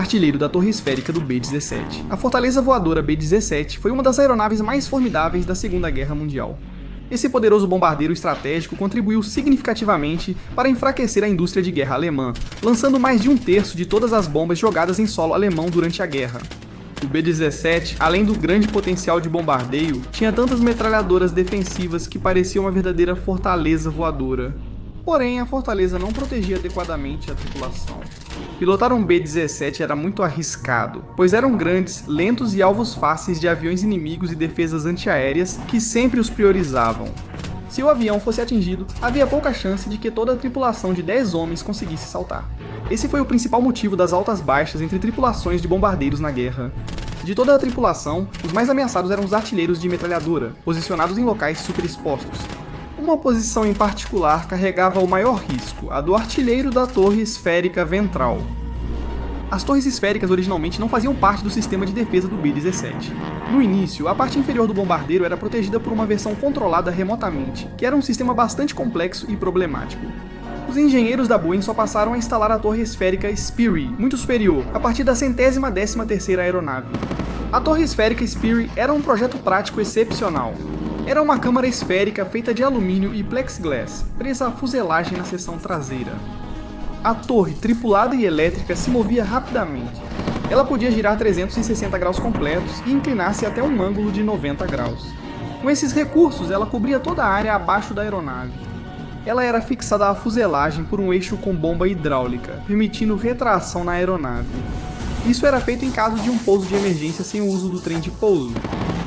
artilheiro da torre esférica do B-17. A fortaleza voadora B-17 foi uma das aeronaves mais formidáveis da Segunda Guerra Mundial. Esse poderoso bombardeiro estratégico contribuiu significativamente para enfraquecer a indústria de guerra alemã, lançando mais de um terço de todas as bombas jogadas em solo alemão durante a guerra. O B-17, além do grande potencial de bombardeio, tinha tantas metralhadoras defensivas que parecia uma verdadeira fortaleza voadora. Porém, a fortaleza não protegia adequadamente a tripulação. Pilotar um B-17 era muito arriscado, pois eram grandes, lentos e alvos fáceis de aviões inimigos e defesas antiaéreas que sempre os priorizavam. Se o avião fosse atingido, havia pouca chance de que toda a tripulação de 10 homens conseguisse saltar. Esse foi o principal motivo das altas baixas entre tripulações de bombardeiros na guerra. De toda a tripulação, os mais ameaçados eram os artilheiros de metralhadora, posicionados em locais superexpostos. Uma posição em particular carregava o maior risco, a do artilheiro da torre esférica ventral. As torres esféricas originalmente não faziam parte do sistema de defesa do B-17. No início, a parte inferior do bombardeiro era protegida por uma versão controlada remotamente, que era um sistema bastante complexo e problemático. Os engenheiros da Boeing só passaram a instalar a torre esférica Speary, muito superior, a partir da 113ª aeronave. A torre esférica Speary era um projeto prático excepcional. Era uma câmara esférica feita de alumínio e plexiglass, presa à fuselagem na seção traseira. A torre, tripulada e elétrica, se movia rapidamente. Ela podia girar 360 graus completos e inclinar-se até um ângulo de 90 graus. Com esses recursos, ela cobria toda a área abaixo da aeronave. Ela era fixada à fuselagem por um eixo com bomba hidráulica, permitindo retração na aeronave. Isso era feito em caso de um pouso de emergência sem o uso do trem de pouso.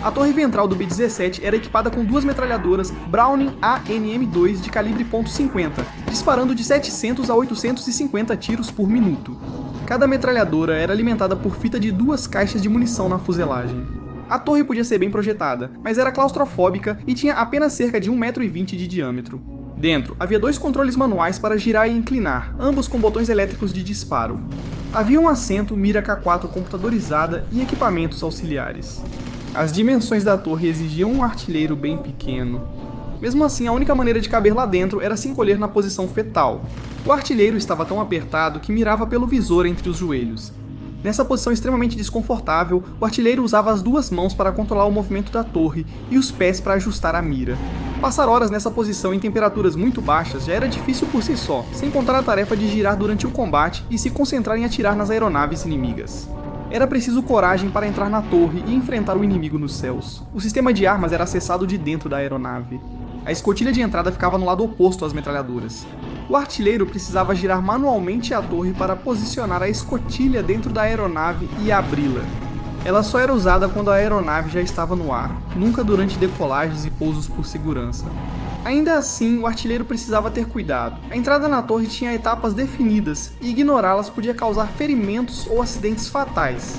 A torre ventral do B-17 era equipada com duas metralhadoras Browning ANM-2 de calibre .50, disparando de 700 a 850 tiros por minuto. Cada metralhadora era alimentada por fita de duas caixas de munição na fuselagem. A torre podia ser bem projetada, mas era claustrofóbica e tinha apenas cerca de 1,20 m de diâmetro. Dentro, havia dois controles manuais para girar e inclinar, ambos com botões elétricos de disparo. Havia um assento, mira K4 computadorizada e equipamentos auxiliares. As dimensões da torre exigiam um artilheiro bem pequeno. Mesmo assim, a única maneira de caber lá dentro era se encolher na posição fetal. O artilheiro estava tão apertado que mirava pelo visor entre os joelhos. Nessa posição extremamente desconfortável, o artilheiro usava as duas mãos para controlar o movimento da torre e os pés para ajustar a mira. Passar horas nessa posição em temperaturas muito baixas já era difícil por si só, sem contar a tarefa de girar durante o combate e se concentrar em atirar nas aeronaves inimigas. Era preciso coragem para entrar na torre e enfrentar o inimigo nos céus. O sistema de armas era acessado de dentro da aeronave. A escotilha de entrada ficava no lado oposto às metralhadoras. O artilheiro precisava girar manualmente a torre para posicionar a escotilha dentro da aeronave e abri-la. Ela só era usada quando a aeronave já estava no ar, nunca durante decolagens e pousos por segurança. Ainda assim, o artilheiro precisava ter cuidado. A entrada na torre tinha etapas definidas, e ignorá-las podia causar ferimentos ou acidentes fatais.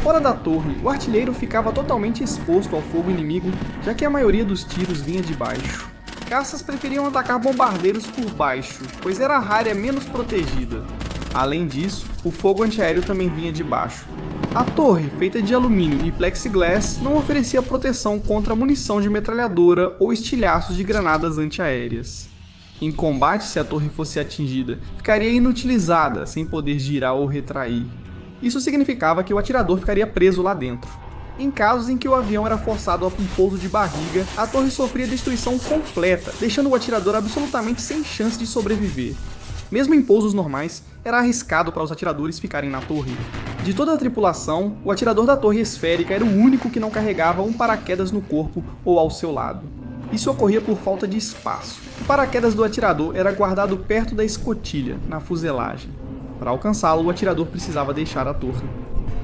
Fora da torre, o artilheiro ficava totalmente exposto ao fogo inimigo, já que a maioria dos tiros vinha de baixo. Caças preferiam atacar bombardeiros por baixo, pois era a área menos protegida. Além disso, o fogo antiaéreo também vinha de baixo. A torre, feita de alumínio e plexiglass, não oferecia proteção contra munição de metralhadora ou estilhaços de granadas antiaéreas. Em combate, se a torre fosse atingida, ficaria inutilizada, sem poder girar ou retrair. Isso significava que o atirador ficaria preso lá dentro. Em casos em que o avião era forçado a um pouso de barriga, a torre sofria destruição completa, deixando o atirador absolutamente sem chance de sobreviver. Mesmo em pousos normais, era arriscado para os atiradores ficarem na torre. De toda a tripulação, o atirador da torre esférica era o único que não carregava um paraquedas no corpo ou ao seu lado. Isso ocorria por falta de espaço. O paraquedas do atirador era guardado perto da escotilha, na fuselagem. Para alcançá-lo, o atirador precisava deixar a torre.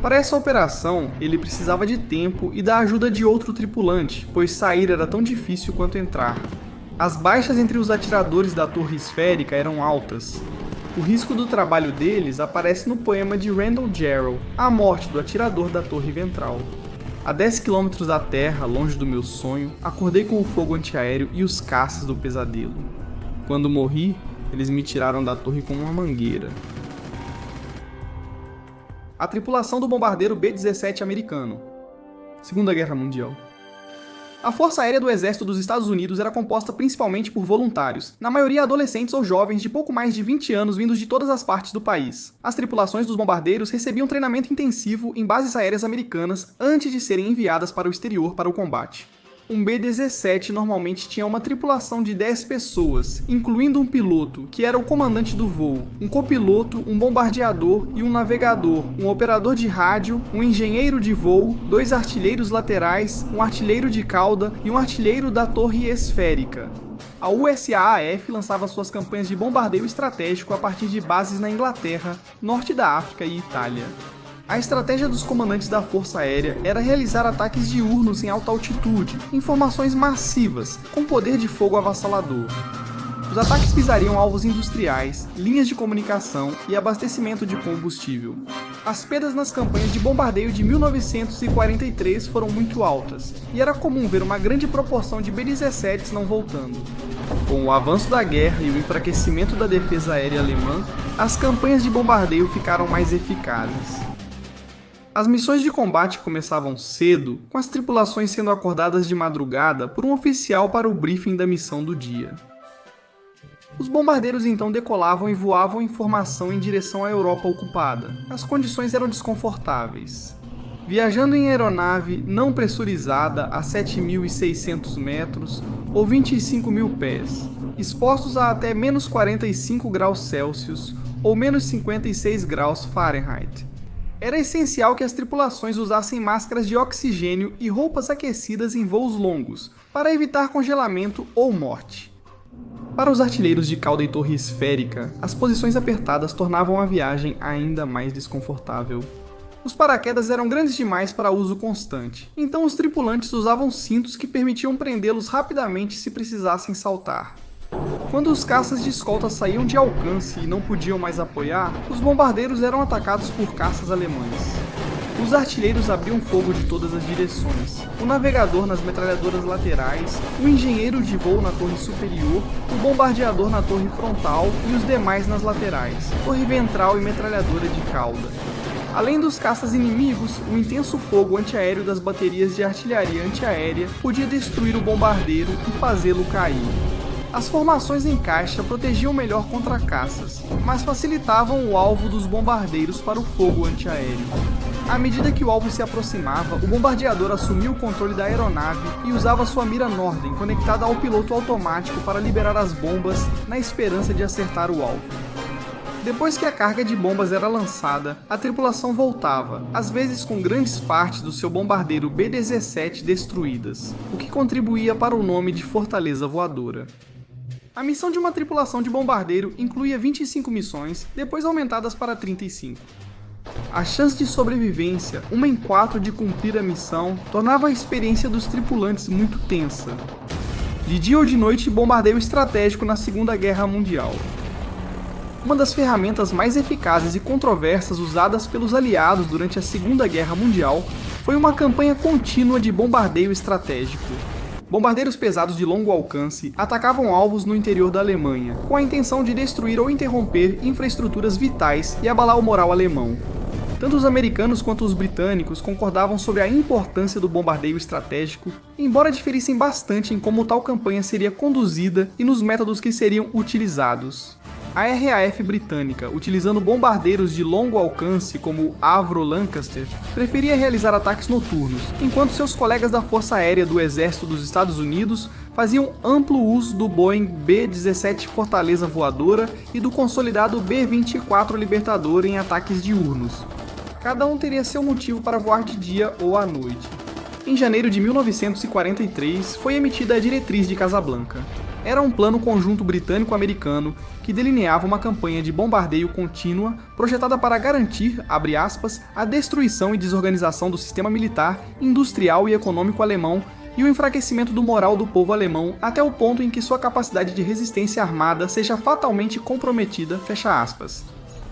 Para essa operação, ele precisava de tempo e da ajuda de outro tripulante, pois sair era tão difícil quanto entrar. As baixas entre os atiradores da torre esférica eram altas. O risco do trabalho deles aparece no poema de Randall Jarrell, A Morte do Atirador da Torre Ventral. A 10 km da terra, longe do meu sonho, acordei com o fogo antiaéreo e os caças do pesadelo. Quando morri, eles me tiraram da torre com uma mangueira. A tripulação do bombardeiro B-17 americano. Segunda Guerra Mundial. A Força Aérea do Exército dos Estados Unidos era composta principalmente por voluntários, na maioria adolescentes ou jovens de pouco mais de 20 anos vindos de todas as partes do país. As tripulações dos bombardeiros recebiam treinamento intensivo em bases aéreas americanas antes de serem enviadas para o exterior para o combate. Um B-17 normalmente tinha uma tripulação de 10 pessoas, incluindo um piloto, que era o comandante do voo, um copiloto, um bombardeador e um navegador, um operador de rádio, um engenheiro de voo, 2 artilheiros laterais, um artilheiro de cauda e um artilheiro da torre esférica. A USAAF lançava suas campanhas de bombardeio estratégico a partir de bases na Inglaterra, norte da África e Itália. A estratégia dos comandantes da Força Aérea era realizar ataques diurnos em alta altitude, em formações massivas, com poder de fogo avassalador. Os ataques visariam alvos industriais, linhas de comunicação e abastecimento de combustível. As perdas nas campanhas de bombardeio de 1943 foram muito altas, e era comum ver uma grande proporção de B-17s não voltando. Com o avanço da guerra e o enfraquecimento da defesa aérea alemã, as campanhas de bombardeio ficaram mais eficazes. As missões de combate começavam cedo, com as tripulações sendo acordadas de madrugada por um oficial para o briefing da missão do dia. Os bombardeiros então decolavam e voavam em formação em direção à Europa ocupada. As condições eram desconfortáveis. Viajando em aeronave não pressurizada a 7.600 metros ou 25.000 pés, expostos a até menos 45 graus Celsius ou menos 56 graus Fahrenheit. Era essencial que as tripulações usassem máscaras de oxigênio e roupas aquecidas em voos longos, para evitar congelamento ou morte. Para os artilheiros de cauda e torre esférica, as posições apertadas tornavam a viagem ainda mais desconfortável. Os paraquedas eram grandes demais para uso constante, então os tripulantes usavam cintos que permitiam prendê-los rapidamente se precisassem saltar. Quando os caças de escolta saíam de alcance e não podiam mais apoiar, os bombardeiros eram atacados por caças alemães. Os artilheiros abriam fogo de todas as direções, o navegador nas metralhadoras laterais, o engenheiro de voo na torre superior, o bombardeador na torre frontal e os demais nas laterais, torre ventral e metralhadora de cauda. Além dos caças inimigos, o intenso fogo antiaéreo das baterias de artilharia antiaérea podia destruir o bombardeiro e fazê-lo cair. As formações em caixa protegiam melhor contra caças, mas facilitavam o alvo dos bombardeiros para o fogo antiaéreo. À medida que o alvo se aproximava, o bombardeador assumia o controle da aeronave e usava sua mira Norden conectada ao piloto automático para liberar as bombas na esperança de acertar o alvo. Depois que a carga de bombas era lançada, a tripulação voltava, às vezes com grandes partes do seu bombardeiro B-17 destruídas, o que contribuía para o nome de Fortaleza Voadora. A missão de uma tripulação de bombardeiro incluía 25 missões, depois aumentadas para 35. A chance de sobrevivência, 1 em 4 de cumprir a missão, tornava a experiência dos tripulantes muito tensa. De dia ou de noite, bombardeio estratégico na Segunda Guerra Mundial. Uma das ferramentas mais eficazes e controversas usadas pelos aliados durante a Segunda Guerra Mundial foi uma campanha contínua de bombardeio estratégico. Bombardeiros pesados de longo alcance atacavam alvos no interior da Alemanha, com a intenção de destruir ou interromper infraestruturas vitais e abalar o moral alemão. Tanto os americanos quanto os britânicos concordavam sobre a importância do bombardeio estratégico, embora diferissem bastante em como tal campanha seria conduzida e nos métodos que seriam utilizados. A RAF britânica, utilizando bombardeiros de longo alcance como o Avro Lancaster, preferia realizar ataques noturnos, enquanto seus colegas da Força Aérea do Exército dos Estados Unidos faziam amplo uso do Boeing B-17 Fortaleza Voadora e do consolidado B-24 Libertador em ataques diurnos. Cada um teria seu motivo para voar de dia ou à noite. Em janeiro de 1943, foi emitida a Diretriz de Casablanca. Era um plano conjunto britânico-americano que delineava uma campanha de bombardeio contínua projetada para garantir, abre aspas, a destruição e desorganização do sistema militar, industrial e econômico alemão e o enfraquecimento do moral do povo alemão até o ponto em que sua capacidade de resistência armada seja fatalmente comprometida, fecha aspas.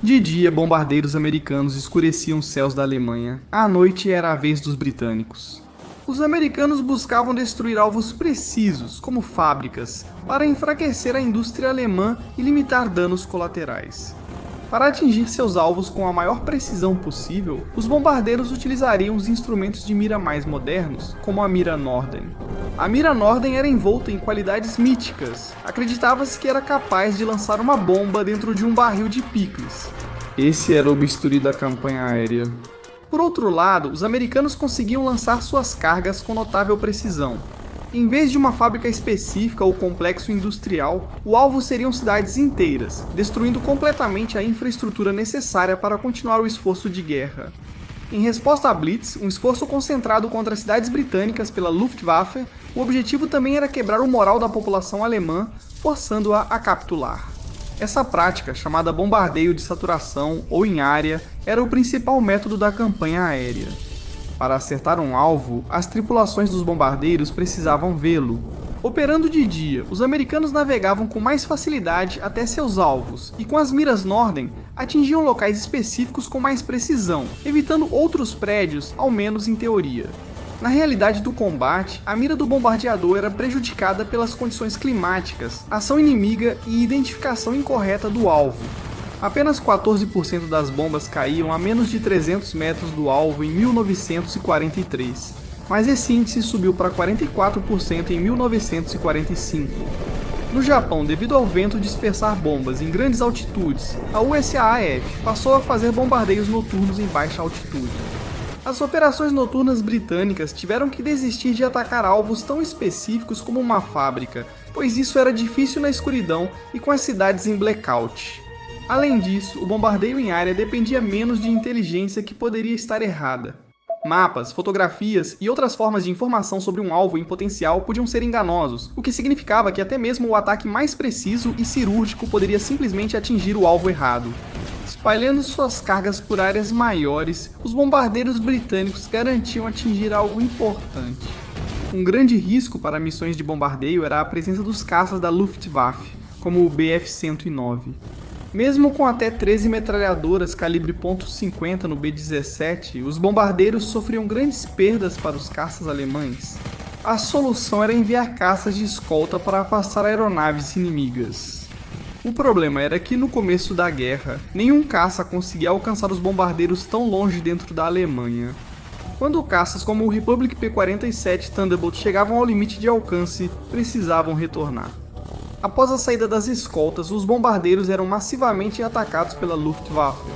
De dia, bombardeiros americanos escureciam os céus da Alemanha. À noite era a vez dos britânicos. Os americanos buscavam destruir alvos precisos, como fábricas, para enfraquecer a indústria alemã e limitar danos colaterais. Para atingir seus alvos com a maior precisão possível, os bombardeiros utilizariam os instrumentos de mira mais modernos, como a mira Norden. A mira Norden era envolta em qualidades míticas. Acreditava-se que era capaz de lançar uma bomba dentro de um barril de picles. Esse era o bisturi da campanha aérea. Por outro lado, os americanos conseguiam lançar suas cargas com notável precisão. Em vez de uma fábrica específica ou complexo industrial, o alvo seriam cidades inteiras, destruindo completamente a infraestrutura necessária para continuar o esforço de guerra. Em resposta à Blitz, um esforço concentrado contra as cidades britânicas pela Luftwaffe, o objetivo também era quebrar o moral da população alemã, forçando-a a capitular. Essa prática, chamada bombardeio de saturação ou em área, era o principal método da campanha aérea. Para acertar um alvo, as tripulações dos bombardeiros precisavam vê-lo. Operando de dia, os americanos navegavam com mais facilidade até seus alvos, e com as miras Norden, atingiam locais específicos com mais precisão, evitando outros prédios, ao menos em teoria. Na realidade do combate, a mira do bombardeador era prejudicada pelas condições climáticas, ação inimiga e identificação incorreta do alvo. Apenas 14% das bombas caíam a menos de 300 metros do alvo em 1943, mas esse índice subiu para 44% em 1945. No Japão, devido ao vento dispersar bombas em grandes altitudes, a USAAF passou a fazer bombardeios noturnos em baixa altitude. As operações noturnas britânicas tiveram que desistir de atacar alvos tão específicos como uma fábrica, pois isso era difícil na escuridão e com as cidades em blackout. Além disso, o bombardeio em área dependia menos de inteligência que poderia estar errada. Mapas, fotografias e outras formas de informação sobre um alvo em potencial podiam ser enganosos, o que significava que até mesmo o ataque mais preciso e cirúrgico poderia simplesmente atingir o alvo errado. Espalhando suas cargas por áreas maiores, os bombardeiros britânicos garantiam atingir algo importante. Um grande risco para missões de bombardeio era a presença dos caças da Luftwaffe, como o Bf-109. Mesmo com até 13 metralhadoras calibre .50 no B-17, os bombardeiros sofriam grandes perdas para os caças alemães. A solução era enviar caças de escolta para afastar aeronaves inimigas. O problema era que no começo da guerra, nenhum caça conseguia alcançar os bombardeiros tão longe dentro da Alemanha. Quando caças como o Republic P-47 Thunderbolt chegavam ao limite de alcance, precisavam retornar. Após a saída das escoltas, os bombardeiros eram massivamente atacados pela Luftwaffe.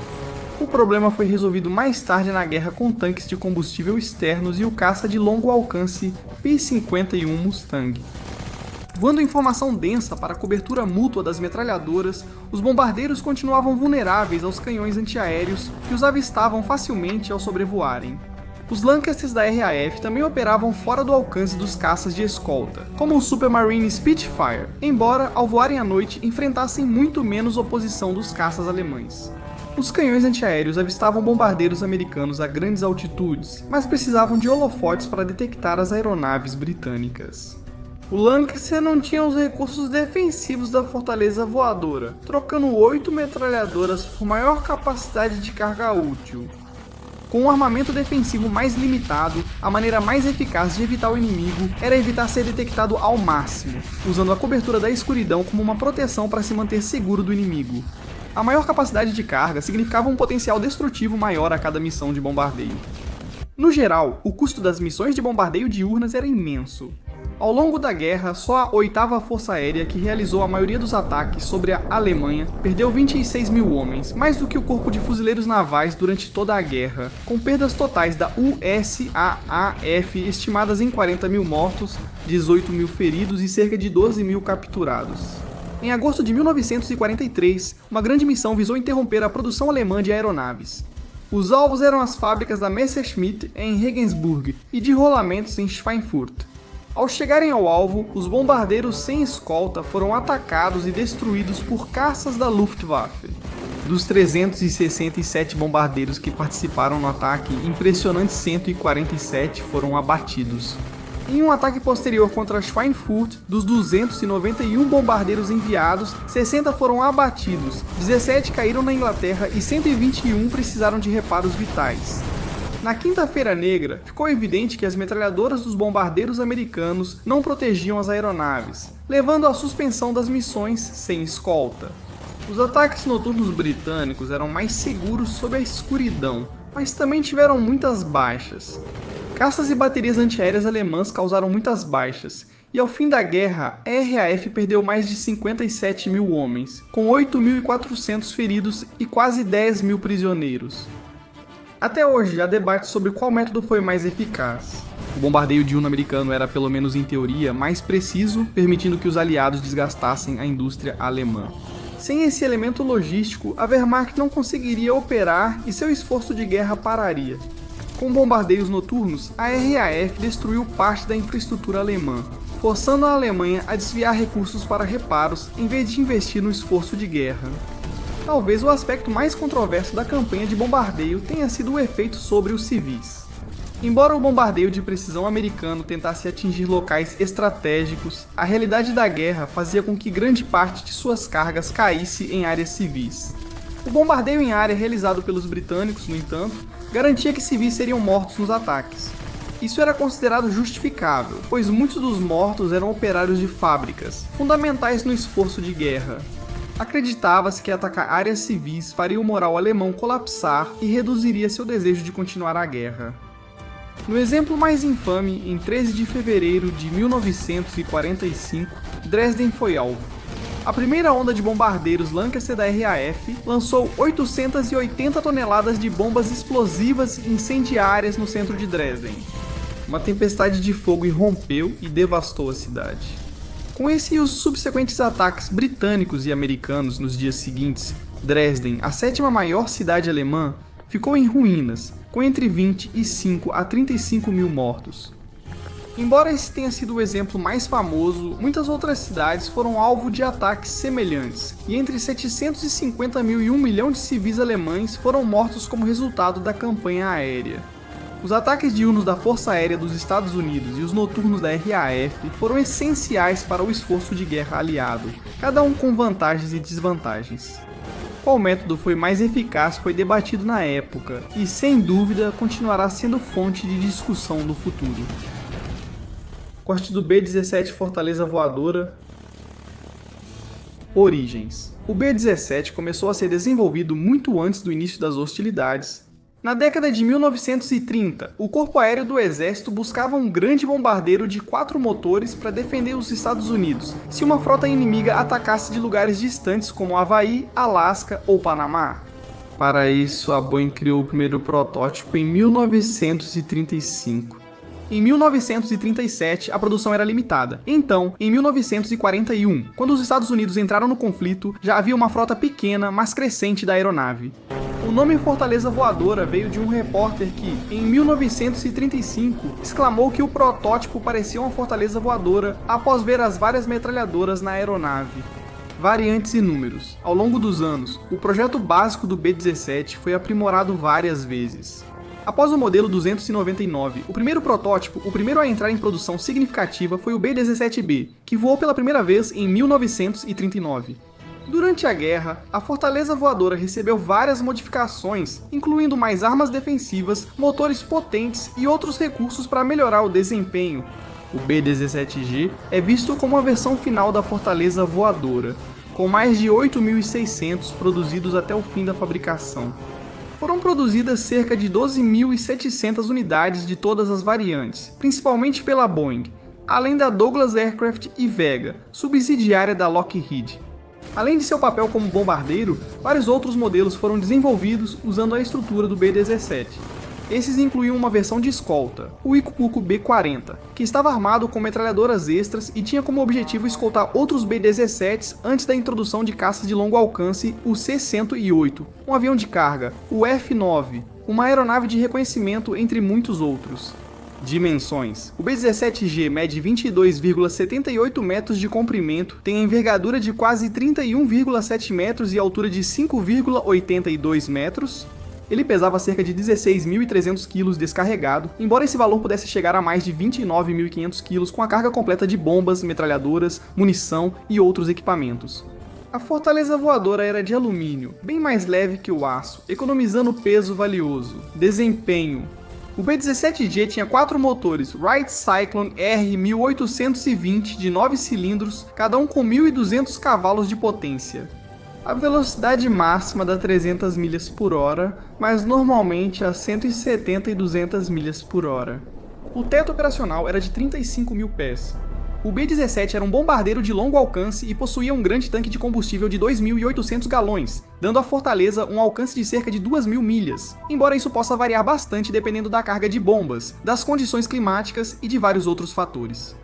O problema foi resolvido mais tarde na guerra com tanques de combustível externos e o caça de longo alcance P-51 Mustang. Voando informação densa para a cobertura mútua das metralhadoras, os bombardeiros continuavam vulneráveis aos canhões antiaéreos que os avistavam facilmente ao sobrevoarem. Os Lancasters da RAF também operavam fora do alcance dos caças de escolta, como o Supermarine Spitfire, embora, ao voarem à noite, enfrentassem muito menos oposição dos caças alemães. Os canhões antiaéreos avistavam bombardeiros americanos a grandes altitudes, mas precisavam de holofotes para detectar as aeronaves britânicas. O Lancaster não tinha os recursos defensivos da fortaleza voadora, trocando 8 metralhadoras por maior capacidade de carga útil. Com um armamento defensivo mais limitado, a maneira mais eficaz de evitar o inimigo era evitar ser detectado ao máximo, usando a cobertura da escuridão como uma proteção para se manter seguro do inimigo. A maior capacidade de carga significava um potencial destrutivo maior a cada missão de bombardeio. No geral, o custo das missões de bombardeio diurnas era imenso. Ao longo da guerra, só a 8ª Força Aérea, que realizou a maioria dos ataques sobre a Alemanha, perdeu 26 mil homens, mais do que o Corpo de Fuzileiros Navais durante toda a guerra, com perdas totais da USAAF estimadas em 40 mil mortos, 18 mil feridos e cerca de 12 mil capturados. Em agosto de 1943, uma grande missão visou interromper a produção alemã de aeronaves. Os alvos eram as fábricas da Messerschmitt em Regensburg e de rolamentos em Schweinfurt. Ao chegarem ao alvo, os bombardeiros sem escolta foram atacados e destruídos por caças da Luftwaffe. Dos 367 bombardeiros que participaram no ataque, impressionantes 147 foram abatidos. Em um ataque posterior contra Schweinfurt, dos 291 bombardeiros enviados, 60 foram abatidos, 17 caíram na Inglaterra e 121 precisaram de reparos vitais. Na Quinta-feira Negra, ficou evidente que as metralhadoras dos bombardeiros americanos não protegiam as aeronaves, levando à suspensão das missões sem escolta. Os ataques noturnos britânicos eram mais seguros sob a escuridão, mas também tiveram muitas baixas. Caças e baterias antiaéreas alemãs causaram muitas baixas, e ao fim da guerra, a RAF perdeu mais de 57 mil homens, com 8.400 feridos e quase 10 mil prisioneiros. Até hoje, há debate sobre qual método foi mais eficaz. O bombardeio diurno americano era, pelo menos em teoria, mais preciso, permitindo que os aliados desgastassem a indústria alemã. Sem esse elemento logístico, a Wehrmacht não conseguiria operar e seu esforço de guerra pararia. Com bombardeios noturnos, a RAF destruiu parte da infraestrutura alemã, forçando a Alemanha a desviar recursos para reparos em vez de investir no esforço de guerra. Talvez o aspecto mais controverso da campanha de bombardeio tenha sido o efeito sobre os civis. Embora o bombardeio de precisão americano tentasse atingir locais estratégicos, a realidade da guerra fazia com que grande parte de suas cargas caísse em áreas civis. O bombardeio em área realizado pelos britânicos, no entanto, garantia que civis seriam mortos nos ataques. Isso era considerado justificável, pois muitos dos mortos eram operários de fábricas, fundamentais no esforço de guerra. Acreditava-se que atacar áreas civis faria o moral alemão colapsar e reduziria seu desejo de continuar a guerra. No exemplo mais infame, em 13 de fevereiro de 1945, Dresden foi alvo. A primeira onda de bombardeiros Lancaster da RAF lançou 880 toneladas de bombas explosivas incendiárias no centro de Dresden. Uma tempestade de fogo irrompeu e devastou a cidade. Com esse e os subsequentes ataques britânicos e americanos nos dias seguintes, Dresden, a sétima maior cidade alemã, ficou em ruínas, com entre 25 a 35 mil mortos. Embora esse tenha sido o exemplo mais famoso, muitas outras cidades foram alvo de ataques semelhantes, e entre 750 mil e 1 milhão de civis alemães foram mortos como resultado da campanha aérea. Os ataques diurnos da Força Aérea dos Estados Unidos e os noturnos da RAF foram essenciais para o esforço de guerra aliado, cada um com vantagens e desvantagens. Qual método foi mais eficaz foi debatido na época, e sem dúvida continuará sendo fonte de discussão no futuro. Corte do B-17 Fortaleza Voadora. Origens. O B-17 começou a ser desenvolvido muito antes do início das hostilidades. Na década de 1930, o Corpo Aéreo do Exército buscava um grande bombardeiro de 4 motores para defender os Estados Unidos, se uma frota inimiga atacasse de lugares distantes como Havaí, Alasca ou Panamá. Para isso, a Boeing criou o primeiro protótipo em 1935. Em 1937, a produção era limitada. Então, em 1941, quando os Estados Unidos entraram no conflito, já havia uma frota pequena, mas crescente da aeronave. O nome Fortaleza Voadora veio de um repórter que, em 1935, exclamou que o protótipo parecia uma fortaleza voadora após ver as várias metralhadoras na aeronave. Variantes e números. Ao longo dos anos, o projeto básico do B-17 foi aprimorado várias vezes. Após o modelo 299, o primeiro protótipo, o primeiro a entrar em produção significativa, foi o B-17B, que voou pela primeira vez em 1939. Durante a guerra, a Fortaleza Voadora recebeu várias modificações, incluindo mais armas defensivas, motores potentes e outros recursos para melhorar o desempenho. O B-17G é visto como a versão final da Fortaleza Voadora, com mais de 8.600 produzidos até o fim da fabricação. Foram produzidas cerca de 12.700 unidades de todas as variantes, principalmente pela Boeing, além da Douglas Aircraft e Vega, subsidiária da Lockheed. Além de seu papel como bombardeiro, vários outros modelos foram desenvolvidos usando a estrutura do B-17. Esses incluíam uma versão de escolta, o Ikukuku B-40, que estava armado com metralhadoras extras e tinha como objetivo escoltar outros B-17s antes da introdução de caças de longo alcance, o C-108, um avião de carga, o F-9, uma aeronave de reconhecimento, entre muitos outros. Dimensões. O B-17G mede 22,78 metros de comprimento, tem a envergadura de quase 31,7 metros e altura de 5,82 metros. Ele pesava cerca de 16.300 kg descarregado, embora esse valor pudesse chegar a mais de 29.500 kg com a carga completa de bombas, metralhadoras, munição e outros equipamentos. A Fortaleza Voadora era de alumínio, bem mais leve que o aço, economizando peso valioso. Desempenho. O B-17G tinha 4 motores Wright Cyclone R1820 de 9 cilindros, cada um com 1.200 cavalos de potência. A velocidade máxima dá 300 milhas por hora, mas normalmente a 170 e 200 milhas por hora. O teto operacional era de 35 mil pés. O B-17 era um bombardeiro de longo alcance e possuía um grande tanque de combustível de 2.800 galões, dando à fortaleza um alcance de cerca de 2.000 milhas, embora isso possa variar bastante dependendo da carga de bombas, das condições climáticas e de vários outros fatores.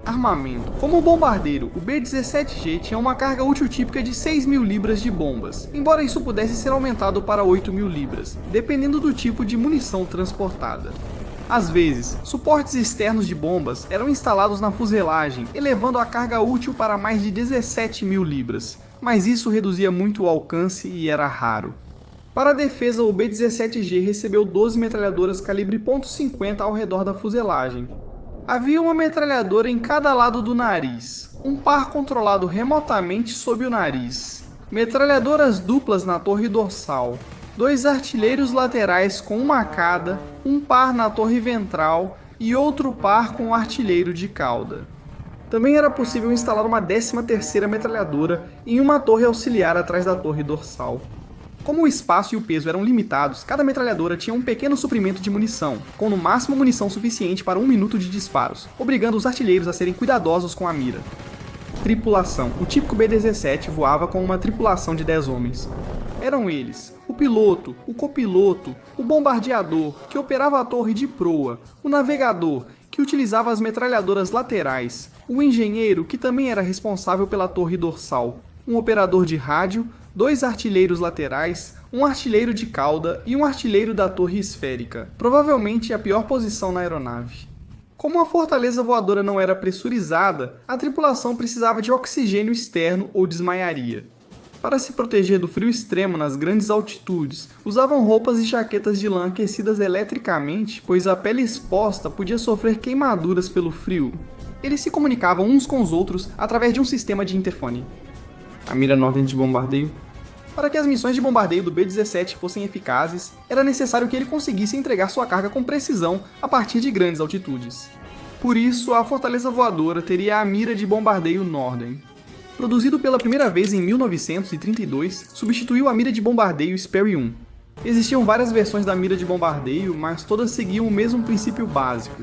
Armamento. Como bombardeiro, o B-17G tinha uma carga útil típica de 6.000 libras de bombas, embora isso pudesse ser aumentado para 8.000 libras, dependendo do tipo de munição transportada. Às vezes, suportes externos de bombas eram instalados na fuselagem, elevando a carga útil para mais de 17.000 libras, mas isso reduzia muito o alcance e era raro. Para a defesa, o B-17G recebeu 12 metralhadoras calibre .50 ao redor da fuselagem. Havia uma metralhadora em cada lado do nariz, um par controlado remotamente sob o nariz, metralhadoras duplas na torre dorsal, 2 artilheiros laterais com uma a cada, um par na torre ventral e outro par com o artilheiro de cauda. Também era possível instalar uma 13ª metralhadora em uma torre auxiliar atrás da torre dorsal. Como o espaço e o peso eram limitados, cada metralhadora tinha um pequeno suprimento de munição, com no máximo munição suficiente para 1 minuto de disparos, obrigando os artilheiros a serem cuidadosos com a mira. Tripulação. O típico B-17 voava com uma tripulação de 10 homens. Eram eles: o piloto, o copiloto, o bombardeador, que operava a torre de proa, o navegador, que utilizava as metralhadoras laterais, o engenheiro, que também era responsável pela torre dorsal, um operador de rádio, 2 artilheiros laterais, um artilheiro de cauda e um artilheiro da torre esférica, provavelmente a pior posição na aeronave. Como a fortaleza voadora não era pressurizada, a tripulação precisava de oxigênio externo ou desmaiaria. Para se proteger do frio extremo nas grandes altitudes, usavam roupas e jaquetas de lã aquecidas eletricamente, pois a pele exposta podia sofrer queimaduras pelo frio. Eles se comunicavam uns com os outros através de um sistema de interfone. A mira Norden de bombardeio. Para que as missões de bombardeio do B-17 fossem eficazes, era necessário que ele conseguisse entregar sua carga com precisão a partir de grandes altitudes. Por isso, a fortaleza voadora teria a mira de bombardeio Norden. Produzido pela primeira vez em 1932, substituiu a mira de bombardeio Sperry 1. Existiam várias versões da mira de bombardeio, mas todas seguiam o mesmo princípio básico.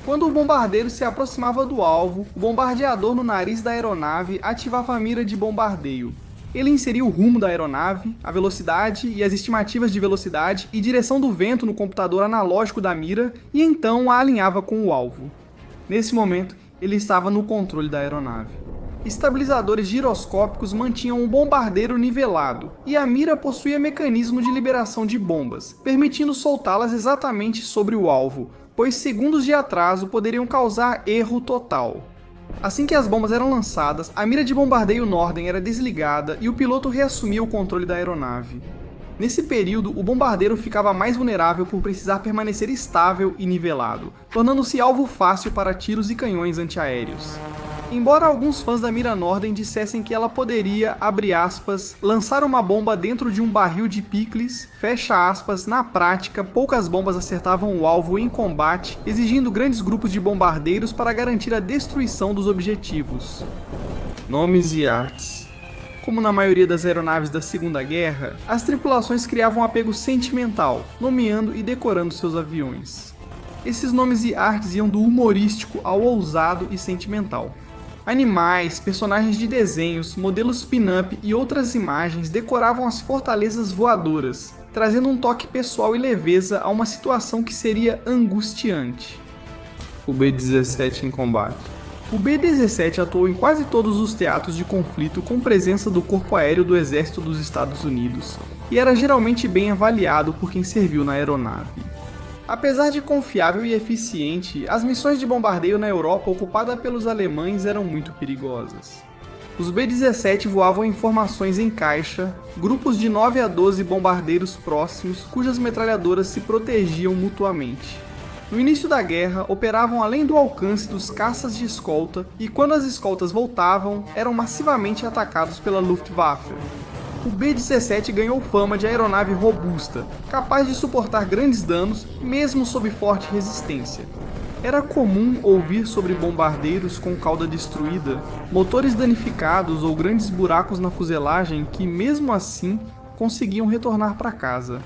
Quando o bombardeiro se aproximava do alvo, o bombardeador no nariz da aeronave ativava a mira de bombardeio. Ele inseria o rumo da aeronave, a velocidade e as estimativas de velocidade e direção do vento no computador analógico da mira e então a alinhava com o alvo. Nesse momento, ele estava no controle da aeronave. Estabilizadores giroscópicos mantinham o bombardeiro nivelado, e a mira possuía mecanismo de liberação de bombas, permitindo soltá-las exatamente sobre o alvo, pois segundos de atraso poderiam causar erro total. Assim que as bombas eram lançadas, a mira de bombardeio Norden era desligada e o piloto reassumia o controle da aeronave. Nesse período, o bombardeiro ficava mais vulnerável por precisar permanecer estável e nivelado, tornando-se alvo fácil para tiros e canhões antiaéreos. Embora alguns fãs da mira Norden dissessem que ela poderia, abre aspas, lançar uma bomba dentro de um barril de picles, fecha aspas, na prática, poucas bombas acertavam o alvo em combate, exigindo grandes grupos de bombardeiros para garantir a destruição dos objetivos. Nomes e artes. Como na maioria das aeronaves da Segunda Guerra, as tripulações criavam um apego sentimental, nomeando e decorando seus aviões. Esses nomes e artes iam do humorístico ao ousado e sentimental. Animais, personagens de desenhos, modelos pin-up e outras imagens decoravam as fortalezas voadoras, trazendo um toque pessoal e leveza a uma situação que seria angustiante. O B-17 em combate. O B-17 atuou em quase todos os teatros de conflito com presença do Corpo Aéreo do Exército dos Estados Unidos, e era geralmente bem avaliado por quem serviu na aeronave. Apesar de confiável e eficiente, as missões de bombardeio na Europa ocupada pelos alemães eram muito perigosas. Os B-17 voavam em formações em caixa, grupos de 9 a 12 bombardeiros próximos, cujas metralhadoras se protegiam mutuamente. No início da guerra, operavam além do alcance dos caças de escolta e quando as escoltas voltavam, eram massivamente atacados pela Luftwaffe. O B-17 ganhou fama de aeronave robusta, capaz de suportar grandes danos, mesmo sob forte resistência. Era comum ouvir sobre bombardeiros com cauda destruída, motores danificados ou grandes buracos na fuselagem que, mesmo assim, conseguiam retornar para casa.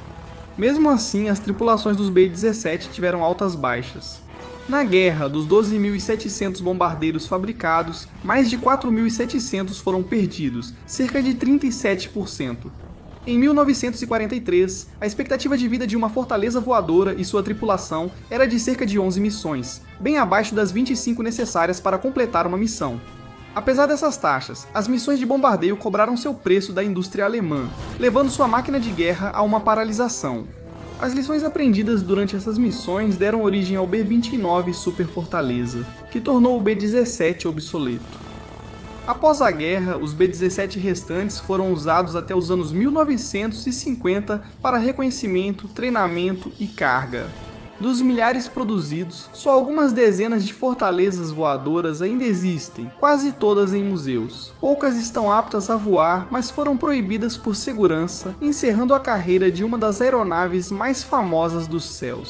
Mesmo assim, as tripulações dos B-17 tiveram altas baixas. Na guerra, dos 12.700 bombardeiros fabricados, mais de 4.700 foram perdidos, cerca de 37%. Em 1943, a expectativa de vida de uma fortaleza voadora e sua tripulação era de cerca de 11 missões, bem abaixo das 25 necessárias para completar uma missão. Apesar dessas taxas, as missões de bombardeio cobraram seu preço da indústria alemã, levando sua máquina de guerra a uma paralisação. As lições aprendidas durante essas missões deram origem ao B-29 Super Fortaleza, que tornou o B-17 obsoleto. Após a guerra, os B-17 restantes foram usados até os anos 1950 para reconhecimento, treinamento e carga. Dos milhares produzidos, só algumas dezenas de fortalezas voadoras ainda existem, quase todas em museus. Poucas estão aptas a voar, mas foram proibidas por segurança, encerrando a carreira de uma das aeronaves mais famosas dos céus.